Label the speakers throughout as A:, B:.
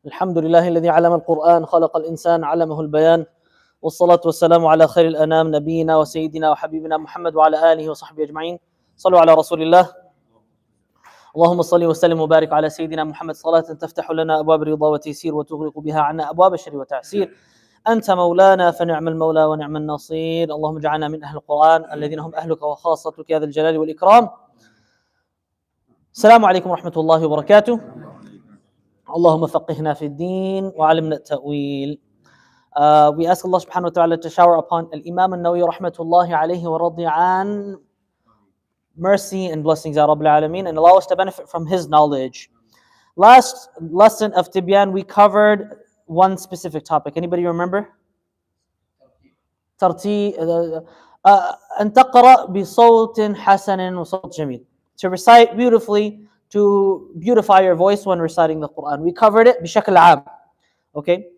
A: الحمد لله الذي علم القرآن خلق الإنسان علمه البيان والصلاة والسلام على خير الأنام نبينا وسيدنا وحبيبنا محمد وعلى آله وصحبه أجمعين. صلوا على رسول الله. اللهم صل وسلم وبارك على سيدنا محمد صلاة تفتح لنا أبواب الرضا وتيسير وتغلق بها عنا أبواب الشر وتعسير. أنت مولانا فنعم المولى ونعم النصير. اللهم اجعلنا من أهل القرآن الذين هم أهلك وخاصتك يا ذا الجلال والإكرام. السلام عليكم ورحمة الله وبركاته. اللهم فقهنا في الدين وعلمنا التأويل. We ask Allah subhanahu wa ta'ala to shower upon Al-Imam An-Nawawi rahmatullahi alayhi wa radi'an mercy and blessings ya Rabbil Alameen, and allow us to benefit from his knowledge. Last lesson of Tibyan we covered one specific topic. Anybody remember? أن تقرأ بصوت حسن وصوت جميل. To recite beautifully, to beautify your voice when reciting the Quran. We covered it بشكل عام. Okay?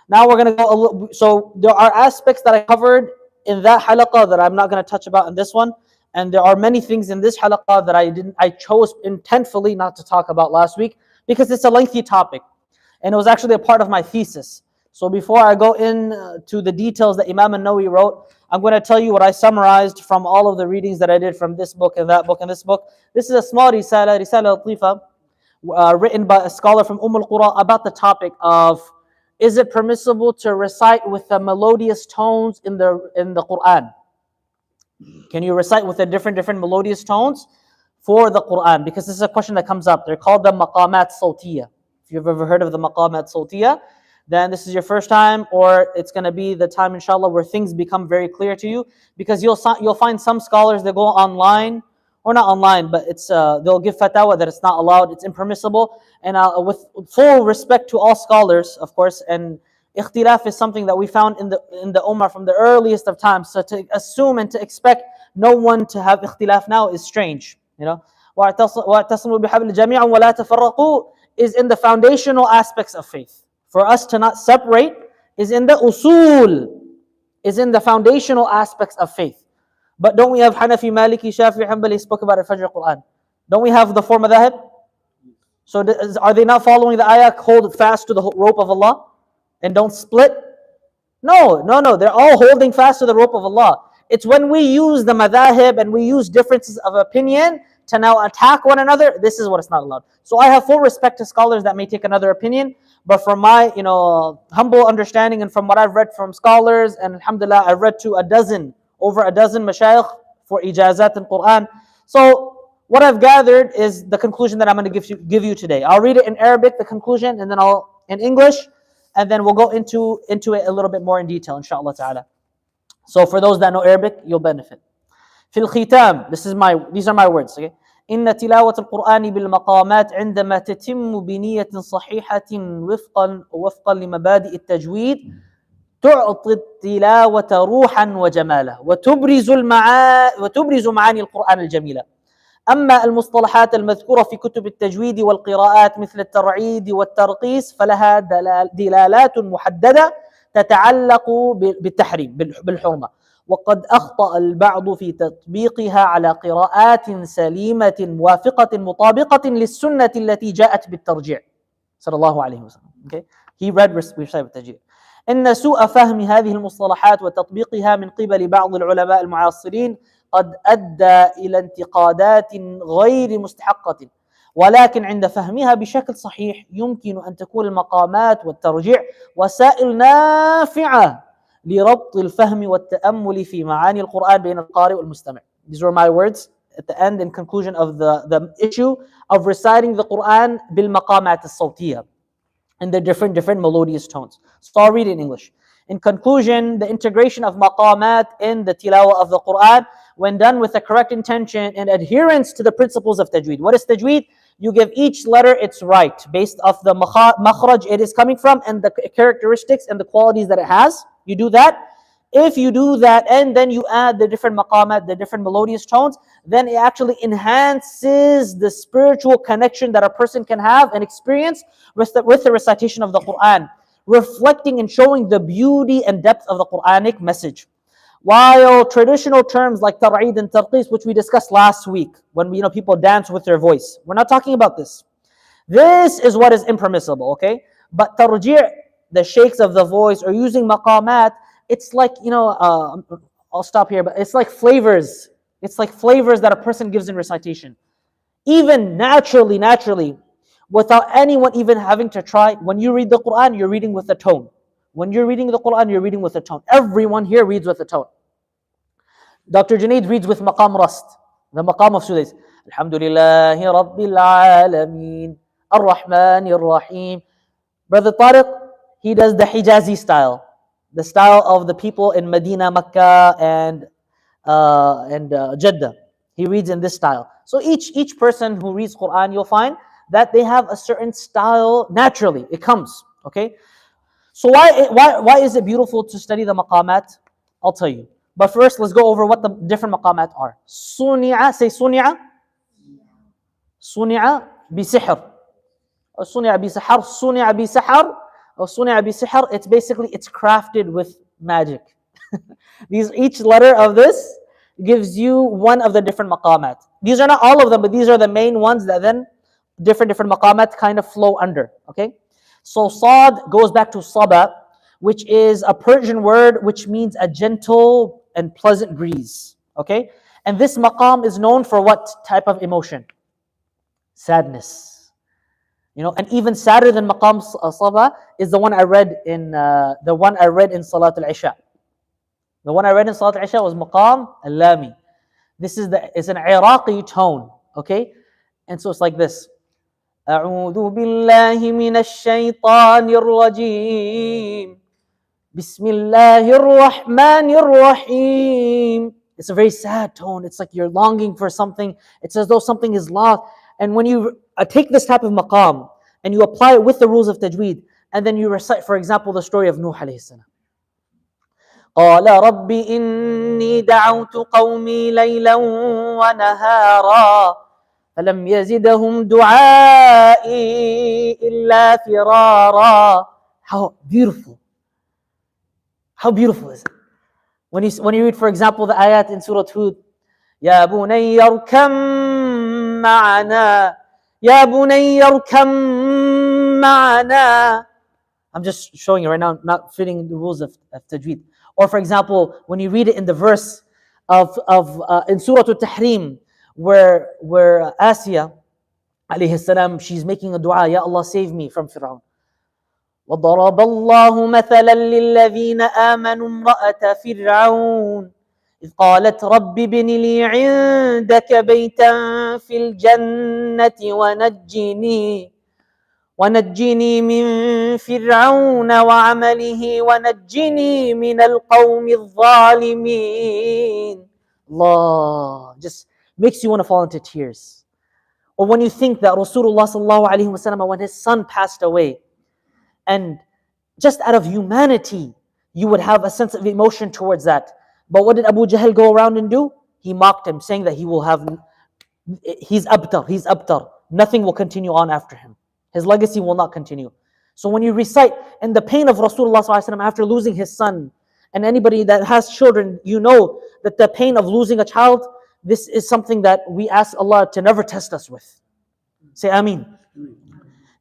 A: Now we're going to go a little, so there are aspects that I covered in that halaqah that I'm not going to touch about in this one, and there are many things in this halaqah that I chose intentfully not to talk about last week because it's a lengthy topic, and it was actually a part of my thesis. So before I go into the details that Imam An-Nawawi wrote, I'm going to tell you what I summarized from all of the readings that I did from this book and that book and this book. This is a small risala latifa, written by a scholar from Al-Qura about the topic of, is it permissible to recite with the melodious tones in the Quran? Can you recite with the different melodious tones for the Quran? Because this is a question that comes up. They're called the maqamat sawtiyah. If you've ever heard of the maqamat sawtiyah, then this is your first time, or it's going to be the time inshallah where things become very clear to you, because you'll find some scholars that go online, or not online, but it's they'll give fatwa that it's not allowed, it's impermissible, and with full respect to all scholars, of course, and ikhtilaf is something that we found in the ummah from the earliest of times. So to assume and to expect no one to have ikhtilaf now is strange. You know, وَاعْتَصِمُوا بِحَبْلِ جَمِيعًا وَلَا تَفَرَّقُوا is in the foundational aspects of faith. For us to not separate is in the usul, is in the foundational aspects of faith. But don't we have Hanafi, Maliki, Shafi'i, Hanbali spoke about Al-Fajr Quran? Don't we have the four madhahib? So are they not following the ayah, hold fast to the rope of Allah and don't split? No. They're all holding fast to the rope of Allah. It's when we use the madhahib and we use differences of opinion to now attack one another, this is what is not allowed. So I have full respect to scholars that may take another opinion, but from my humble understanding and from what I've read from scholars, and alhamdulillah, I've read to over a dozen mashayikh for ijazat in Quran. So what I've gathered is the conclusion that I'm going to give you today. I'll read it in Arabic, the conclusion, and then in English, and then we'll go into it a little bit more in detail, inshallah ta'ala. So for those that know Arabic, you'll benefit. في الختام, these are my words, okay? إن تلاوة القرآن بالمقامات عندما تتم بنية صحيحة وفقا لمبادئ التجويد تعطي التلاوة روحا وجمالا وتبرز معاني القرآن الجميلة. أما المصطلحات المذكورة في كتب التجويد والقراءات مثل الترعيد والترقيص فلها دلالات محددة تتعلق بالتحريم بالحرمة، وقد أخطأ البعض في تطبيقها على قراءات سليمة موافقة مطابقة للسنة التي جاءت بالترجيع صلى الله عليه وسلم. Okay? He read بالترجيع. إن سوء فهم هذه المصطلحات وتطبيقها من قبل بعض العلماء المعاصرين قد أدى إلى انتقادات غير مستحقة، ولكن عند فهمها بشكل صحيح يمكن أن تكون المقامات والترجيع وسائل نافعة لربط الفهم والتأمل في معاني القرآن بين القارئ والمستمع. These were my words at the end and conclusion of the issue of reciting the Quran بالمقامات الصوتية in the different melodious tones. So I'll read it in English. In conclusion, the integration of maqamat in the tilawah of the Quran, when done with the correct intention and adherence to the principles of tajweed. What is tajweed? You give each letter its right based off the makhraj it is coming from and the characteristics and the qualities that it has. You do that. If you do that and then you add the different maqamat, the different melodious tones, then it actually enhances the spiritual connection that a person can have and experience with the recitation of the Quran, reflecting and showing the beauty and depth of the Quranic message. While traditional terms like tar'id and tarqis, which we discussed last week, when people dance with their voice, we're not talking about this. This is what is impermissible, okay? But tarji', the shakes of the voice, or using maqamat, it's like, I'll stop here, but it's like flavors. It's like flavors that a person gives in recitation. Even naturally, without anyone even having to try. When you read the Quran, you're reading with a tone. When you're reading the Quran, you're reading with a tone. Everyone here reads with a tone. Dr. Junaid reads with maqam rast, the maqam of Sudais. Alhamdulillahi Rabbil Alameen, Ar-Rahmanir Rahim. Brother Tariq, he does the Hijazi style, the style of the people in Medina, Mecca, and Jeddah. He reads in this style. So each person who reads Quran, you'll find that they have a certain style naturally. It comes, okay? So why is it beautiful to study the maqamat? I'll tell you. But first, let's go over what the different maqamat are. Suni'a, say suni'a. Suni'a bi-sihr. Or suni'a bi-sahar. Suni'a bi-sahar. Or suni'a bi-sihr. It's crafted with magic. Each letter of this gives you one of the different maqamat. These are not all of them, but these are the main ones that then different maqamat kind of flow under. Okay? So Sad goes back to Saba, which is a Persian word which means a gentle and pleasant breeze. Okay? And this maqam is known for what type of emotion? Sadness. And even sadder than maqam Saba is the one I read in Salat al-Isha. The one I read in Salat al-Isha was maqam al-Lami. It's an Iraqi tone. Okay? And so it's like this. أعوذ بالله من الشيطان الرجيم بسم الله الرحمن الرحيم. It's a very sad tone. It's like you're longing for something. It's as though something is lost. And when you take this type of maqam and you apply it with the rules of tajweed, and then you recite, for example, the story of Nuh alayhi salam. قال رب إني دعوت قومي ليلا ونهارا فلم يزدهم دعائي إلا فرارا. How beautiful. How beautiful is it? When you read, for example, the ayat in Surah Hud, يا بني اركم معنا يا بني اركم معنا. I'm just showing you right now, not fitting the rules of tajweed. Or for example, when you read it in the verse in Surah Al-Tahrim, where Asiya alayhi salam, she's making a dua, Ya Allah, save me from Fir'aun. وضرب الله مثلا للذين آمنوا امرأة فرعون إذ قالت رب ابن لي عندك بيتا في الجنة ونجني من فرعون وعمله ونجني من القوم الظالمين. Allah, just makes you want to fall into tears. Or when you think that Rasulullah sallallahu alaihi wasallam, when his son passed away, and just out of humanity, you would have a sense of emotion towards that. But what did Abu Jahl go around and do? He mocked him, saying that he's abtar. Nothing will continue on after him. His legacy will not continue. So when you recite, and the pain of Rasulullah sallallahu alaihi wasallam after losing his son, and anybody that has children, you know that the pain of losing a child, this is something that we ask Allah to never test us with. Say Ameen.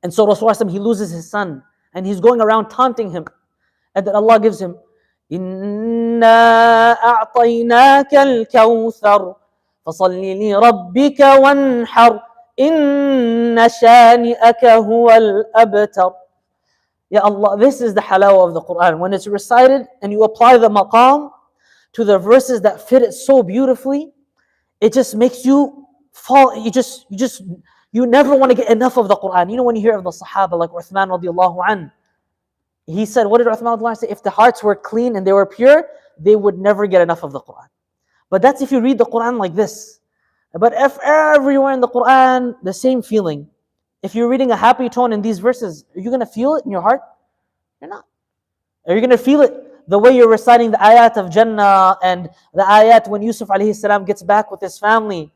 A: And so Rasulullah, he loses his son, and he's going around taunting him. And then Allah gives him, إِنَّا أَعْطَيْنَاكَ الْكَوْثَرَ فَصَلِّ لِرَبِّكَ وَانْحَرْ إِنَّ شَانِئَكَ هُوَ الْأَبْتَرُ. Ya Allah, this is the halawa of the Quran. When it's recited and you apply the maqam to the verses that fit it so beautifully, it just makes you fall. You never want to get enough of the Quran. When you hear of the Sahaba like Uthman radiallahu an, he said, what did Uthman radiallahu an say? If the hearts were clean and they were pure, they would never get enough of the Quran. But that's if you read the Quran like this. But if everywhere in the Quran, the same feeling. If you're reading a happy tone in these verses, are you going to feel it in your heart? You're not. Are you going to feel it the way you're reciting the ayat of Jannah and the ayat when Yusuf alayhi salam gets back with his family?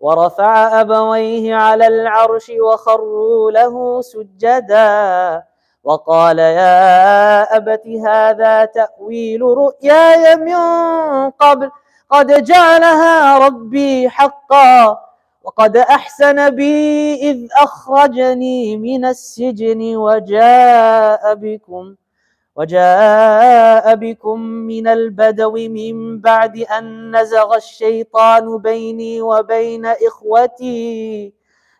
A: وَرَفَعَ أَبَوَيْهِ عَلَى الْعَرْشِ وَخَرُّوا لَهُ سُجَّدًا وَقَالَ يَا أَبَتِ هَذَا تَأْوِيلُ رُؤْيَايَ مِنْ قَبْلُ قَدْ جَعَلَهَا رَبِّي حَقًّا وقد أحسن بي إذ أخرجني من السجن وجاء بكم من البدو من بعد أن نزغ الشيطان بيني وبين إخوتي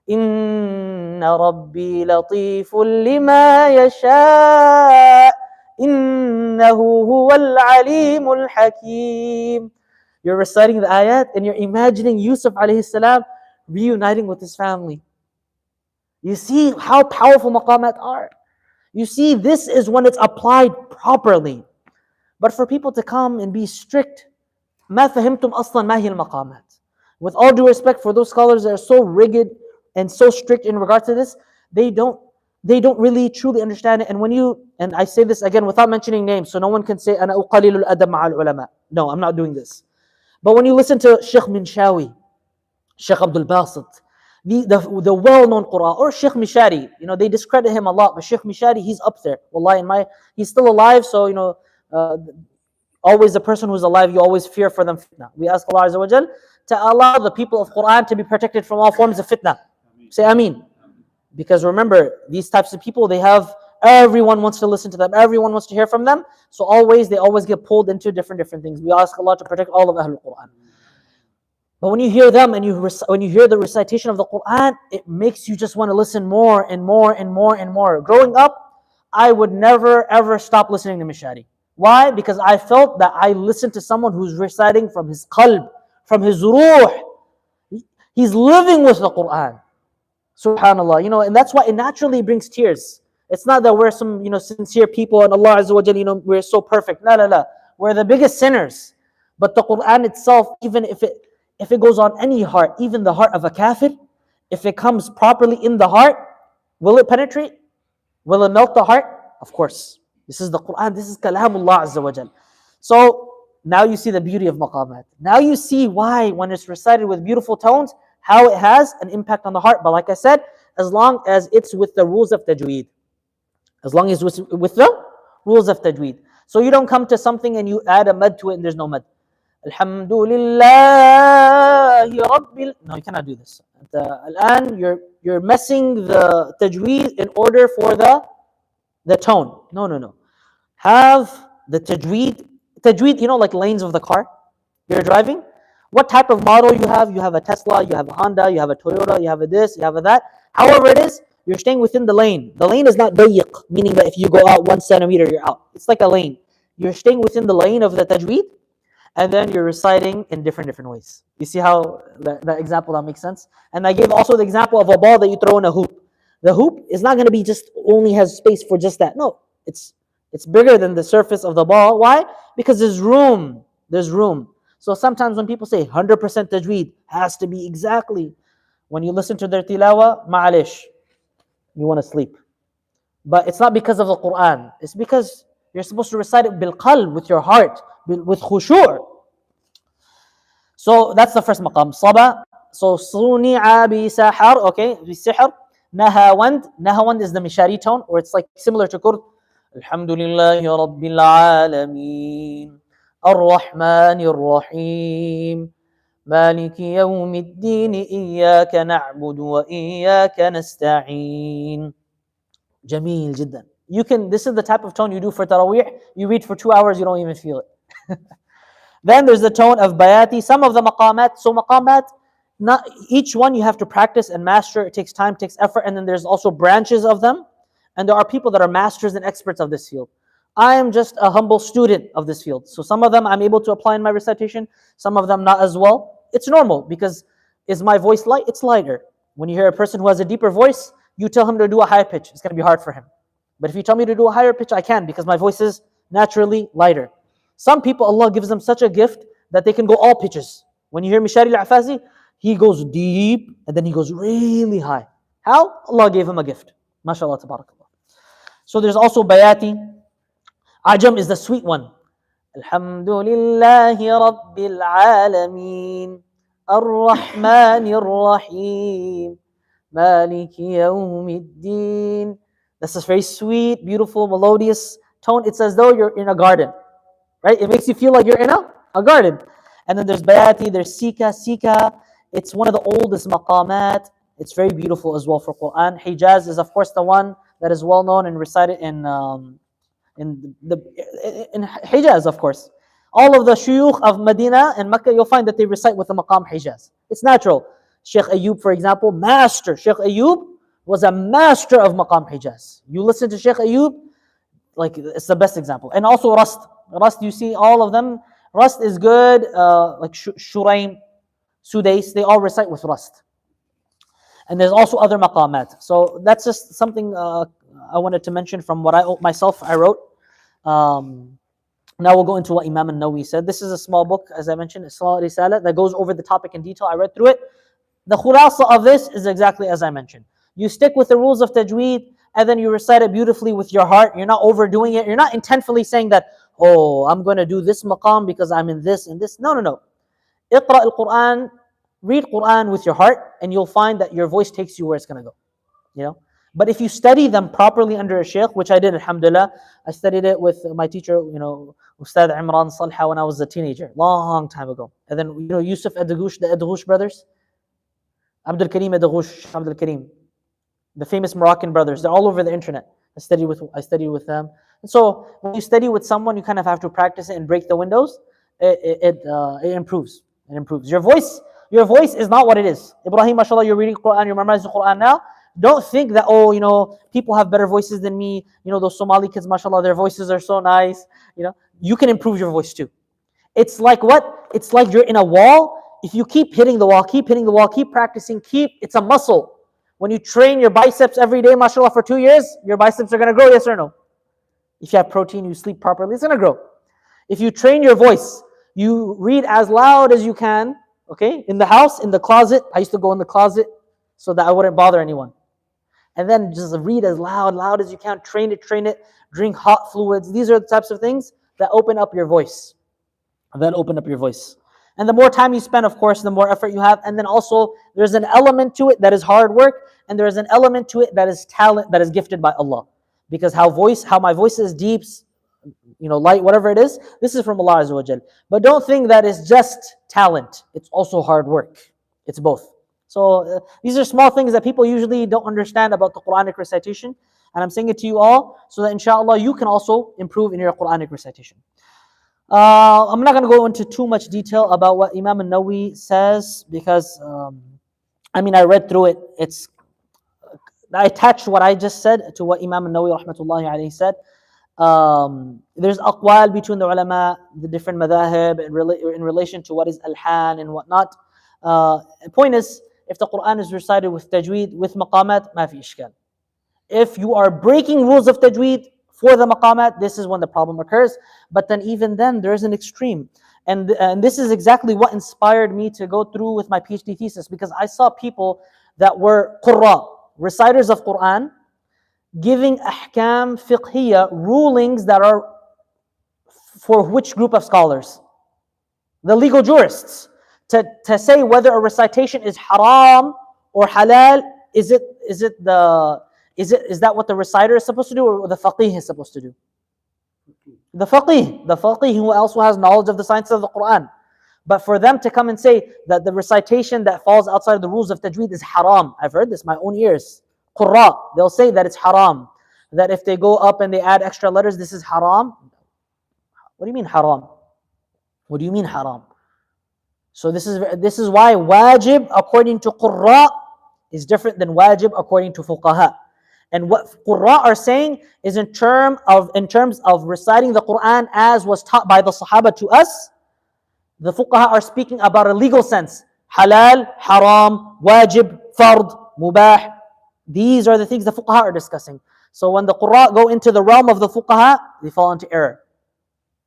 A: إن ربي لطيف لما يشاء إنه هو العليم الحكيم. You're reciting the ayat and you're imagining Yusuf alayhi salam reuniting with his family. You see how powerful maqamat are. You see, this is when it's applied properly. But for people to come and be strict, ما فهمتم أصلا ما هي المقامات. With all due respect for those scholars that are so rigid and so strict in regard to this, they don't really truly understand it. And I say this again without mentioning names, so no one can say أنا أقلل الأدب مع العلماء. No, I'm not doing this. But when you listen to Sheikh Minshawi, Sheikh Abdul Basit, the well-known Quran, or Sheikh Mishari, they discredit him a lot, but Sheikh Mishari, he's up there. Wallahi, he's still alive, so always the person who's alive, you always fear for them fitna. We ask Allah Azza wa Jal to allow the people of Quran to be protected from all forms of fitna. Say Ameen. Because remember, these types of people, everyone wants to listen to them, everyone wants to hear from them, so they always get pulled into different things. We ask Allah to protect all of Ahlul Quran. But when you hear them and when you hear the recitation of the Quran, it makes you just want to listen more and more and more and more. Growing up, I would never ever stop listening to Mishari. Why? Because I felt that I listened to someone who's reciting from his qalb, from his ruh. He's living with the Quran. Subhanallah, and that's why it naturally brings tears. It's not that we're some, sincere people and Allah Azza wa Jalla, we're so perfect. No. We're the biggest sinners. But the Quran itself, even if it goes on any heart, even the heart of a kafir, if it comes properly in the heart, will it penetrate? Will it melt the heart? Of course. This is the Quran, this is Kalamullah Azza wa Jal. So now you see the beauty of maqamat. Now you see why when it's recited with beautiful tones, how it has an impact on the heart. But like I said, as long as it's with the rules of tajweed. As long as it's with the rules of tajweed. So you don't come to something and you add a mad to it and there's no mad. Alhamdulillah Rabbil. No, you cannot do this. Al-an, you're messing the tajweed in order for the tone. No. Have the tajweed, like lanes of the car. You're driving. What type of model you have? You have a Tesla, you have a Honda, you have a Toyota, you have a this, you have a that. However it is, you're staying within the lane. The lane is not dayiq, meaning that if you go out 1 centimeter, you're out. It's like a lane. You're staying within the lane of the tajweed, and then you're reciting in different ways. You see how that example, that makes sense? And I gave also the example of a ball that you throw in a hoop. The hoop is not going to be just only has space for just that. No, it's bigger than the surface of the ball. Why? Because there's room. So sometimes when people say 100% tajweed has to be exactly, when you listen to their tilawa, ma'alish, you want to sleep. But it's not because of the Quran. It's because you're supposed to recite it bil qalb, with your heart, with khushu'. So that's the first maqam. Saba. So suni'a bi sahar, okay, bi sihr. Nahawand. Nahawand is the mishari tone, or it's like similar to Kurd. Alhamdulillahi Rabbil Alameen. الرحمن الرحيم مالك يوم الدين إياك نعبد وإياك نستعين. جميل جدا. This is the type of tone you do for tarawih. You read for 2 hours, you don't even feel it. Then there's the tone of bayati. Some of the maqamat. So maqamat, not each one you have to practice and master. It takes time, takes effort. And then there's also branches of them. And there are people that are masters and experts of this field. I am just a humble student of this field. So some of them I'm able to apply in my recitation, some of them not as well. It's normal because is my voice light? It's lighter. When you hear a person who has a deeper voice, you tell him to do a higher pitch. It's going to be hard for him. But if you tell me to do a higher pitch, I can because my voice is naturally lighter. Some people, Allah gives them such a gift that they can go all pitches. When you hear Mishari al-Afazi, he goes deep and then he goes really high. How? Allah gave him a gift. MashaAllah, tabarakallah. So there's also bayati. Ajam is the sweet one. Alhamdulillahi Rabbil Alameen. Ar-Rahmanir Rahim. Maliki Yawmiddin. That's a very sweet, beautiful, melodious tone. It's as though you're in a garden. Right? It makes you feel like you're in a garden. And then there's bayati, there's sika. Sika It's one of the oldest maqamat. It's very beautiful as well for Quran. Hijaz is of course the one that is well known and recited in Hijaz, of course. All of the shuyukh of Medina and Mecca, you'll find that they recite with the maqam Hijaz. It's natural. Sheikh Ayub, for example, master. Sheikh Ayub was a master of maqam Hijaz. You listen to Sheikh Ayub, like it's the best example. And also Rast. Rast, you see all of them. Rast is good, like Shuraim, Sudais, they all recite with Rast. And there's also other maqamat. So that's just something I wanted to mention from what I wrote. Now we'll go into what Imam al-Nawawi said. This is a small book, as I mentioned, Islah Risala, that goes over the topic in detail. I read through it. The khulasa of this is exactly as I mentioned. You stick with the rules of tajweed, and then you recite it beautifully with your heart. You're not overdoing it. You're not intentfully saying that, oh, I'm going to do this maqam because I'm in this and this. No, no, no. Iqra al-Quran, read Quran with your heart, and you'll find that your voice takes you where it's going to go. You know? But if you study them properly under a sheikh, which I did, alhamdulillah, I studied it with my teacher, Ustad Imran Salha when I was a teenager, long time ago. And then, Yusuf Edagouche, the Edagouche brothers, Abdul Karim Edagouche, Abdul Karim, the famous Moroccan brothers, they're all over the internet. I studied with them. And so when you study with someone, you kind of have to practice it and break the windows. It improves. It improves. Your voice is not what it is. Ibrahim, mashallah, you're reading Quran, you're memorizing the Quran now. Don't think that, people have better voices than me. Those Somali kids, mashallah, their voices are so nice. You can improve your voice too. It's like what? It's like you're in a wall. If you keep hitting the wall, keep practicing, it's a muscle. When you train your biceps every day, mashallah, for 2 years, your biceps are going to grow, yes or no? If you have protein, you sleep properly, it's going to grow. If you train your voice, you read as loud as you can, okay? In the house, in the closet. I used to go in the closet so that I wouldn't bother anyone. And then just read as loud as you can. Train it. Drink hot fluids. These are the types of things that open up your voice. And the more time you spend, of course, the more effort you have. And then also, there's an element to it that is hard work, and there's an element to it that is talent, that is gifted by Allah. Because how my voice is deep, light, whatever it is, this is from Allah Azza wa Jal. But don't think that it's just talent. It's also hard work. It's both. So these are small things that people usually don't understand about the Quranic recitation. And I'm saying it to you all so that inshallah you can also improve in your Quranic recitation. I'm not going to go into too much detail about what Imam al-Nawawi says because, I read through it. I attached what I just said to what Imam al-Nawawi rahmatullahi alayhi said. There's aqwal between the ulama, the different madhahib in relation to what is alhan and whatnot. The point is, if the Quran is recited with tajweed, with maqamat, ma fi ishkal. If you are breaking rules of tajweed for the maqamat, this is when the problem occurs. But then even then, there's an extreme. And this is exactly what inspired me to go through with my PhD thesis, because I saw people that were qurra, reciters of Quran, giving ahkam fiqhiyya, rulings that are for which group of scholars? The legal jurists. To say whether a recitation is haram or halal, is that what the reciter is supposed to do, or the faqih is supposed to do? The faqih who also has knowledge of the science of the Quran. But for them to come and say that the recitation that falls outside of the rules of tajweed is haram, I've heard this, my own ears. Qurra, they'll say that it's haram. That if they go up and they add extra letters, this is haram. What do you mean haram? What do you mean haram? So this is why wajib according to qurra is different than wajib according to fuqaha. And what qurra are saying is in terms of reciting the Quran as was taught by the Sahaba to us. The fuqaha are speaking about a legal sense. Halal, haram, wajib, fard, mubah. These are the things the fuqaha are discussing. So when the qurra go into the realm of the fuqaha, they fall into error.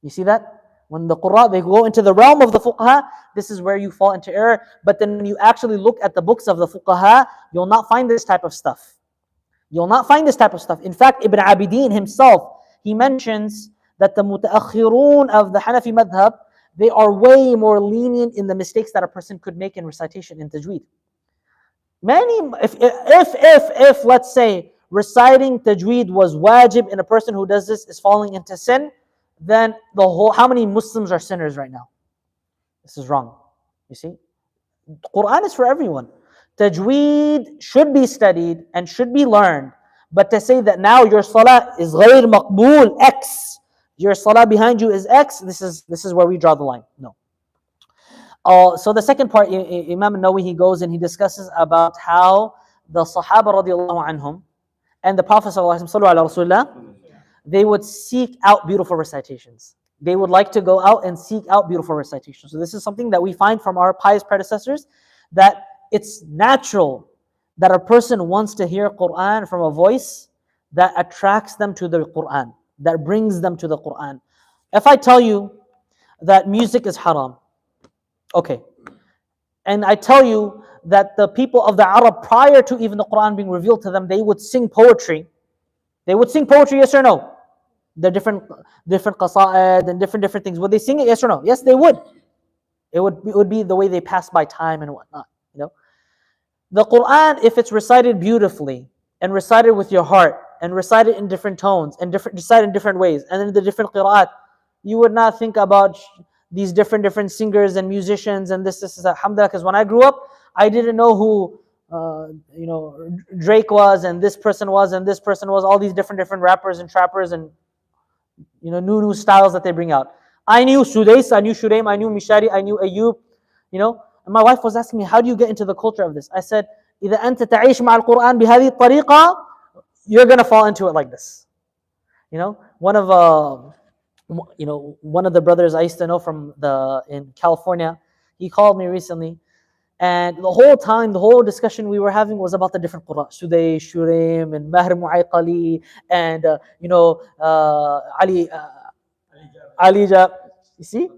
A: You see that? When the qurra, they go into the realm of the fuqaha, this is where you fall into error. But then when you actually look at the books of the fuqaha, you'll not find this type of stuff. In fact, Ibn Abidin himself, he mentions that the mutaakhirun of the Hanafi madhab, they are way more lenient in the mistakes that a person could make in recitation in tajweed. If let's say reciting tajweed was wajib and a person who does this is falling into sin, then how many Muslims are sinners right now? This is wrong. You see? Quran is for everyone. Tajweed should be studied and should be learned. But to say that now your salah is غير مقبول X, your salah behind you is X, this is where we draw the line. No. So the second part, Imam Nawawi, he goes and he discusses about how the Sahaba radiallahu anhum and the Prophet sallallahu alaihi wasallam, they would seek out beautiful recitations. They would like to go out and seek out beautiful recitations. So this is something that we find from our pious predecessors, that it's natural that a person wants to hear Quran from a voice that attracts them to the Quran, that brings them to the Quran. If I tell you that music is haram, okay, and I tell you that the people of the Arab, prior to even the Quran being revealed to them, they would sing poetry. They would sing poetry, yes or no? The different qasa'id and different things. Would they sing it, yes or no? Yes, they would. It would be the way they pass by time and whatnot. You know, the Quran, if it's recited beautifully and recited with your heart and recited in different tones and recited in different ways, and then the different qira'at, you would not think about these different singers and musicians and this alhamdulillah. Because when I grew up, I didn't know who Drake was and this person was and this person was, all these different rappers and trappers and new styles that they bring out. I knew Sudais, I knew Shuraim, I knew Mishari, I knew Ayub, and my wife was asking me, how do you get into the culture of this? I said, إذا أنت تعيش مع القرآن بهذه الطريقة, you're gonna fall into it like this. One of the brothers I used to know in California, he called me recently, and the whole discussion we were having was about the different Qur'an, Sudais, Shuraim, and Mahr Mu'ayqali, and Ali Jab. You see?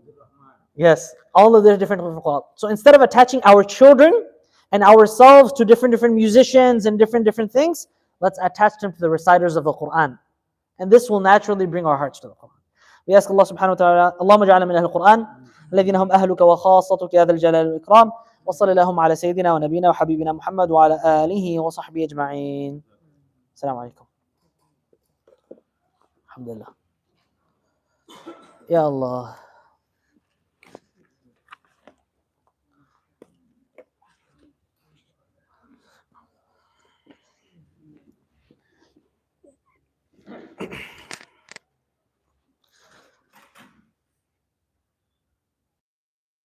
A: Yes, all of the different Qur'an. So instead of attaching our children and ourselves to different musicians and different things, let's attach them to the reciters of the Qur'an. And this will naturally bring our hearts to the Qur'an. We ask Allah subhanahu wa ta'ala, Allahumma ja'alna min ahli al-Qur'an, الذين هم أهلك وخاصتك يا ذا الجلال والإكرام. وصلى اللهم على سيدنا ونبينا وحبيبنا محمد وعلى آله وصحبه أجمعين. السلام عليكم. الحمد لله. يا الله.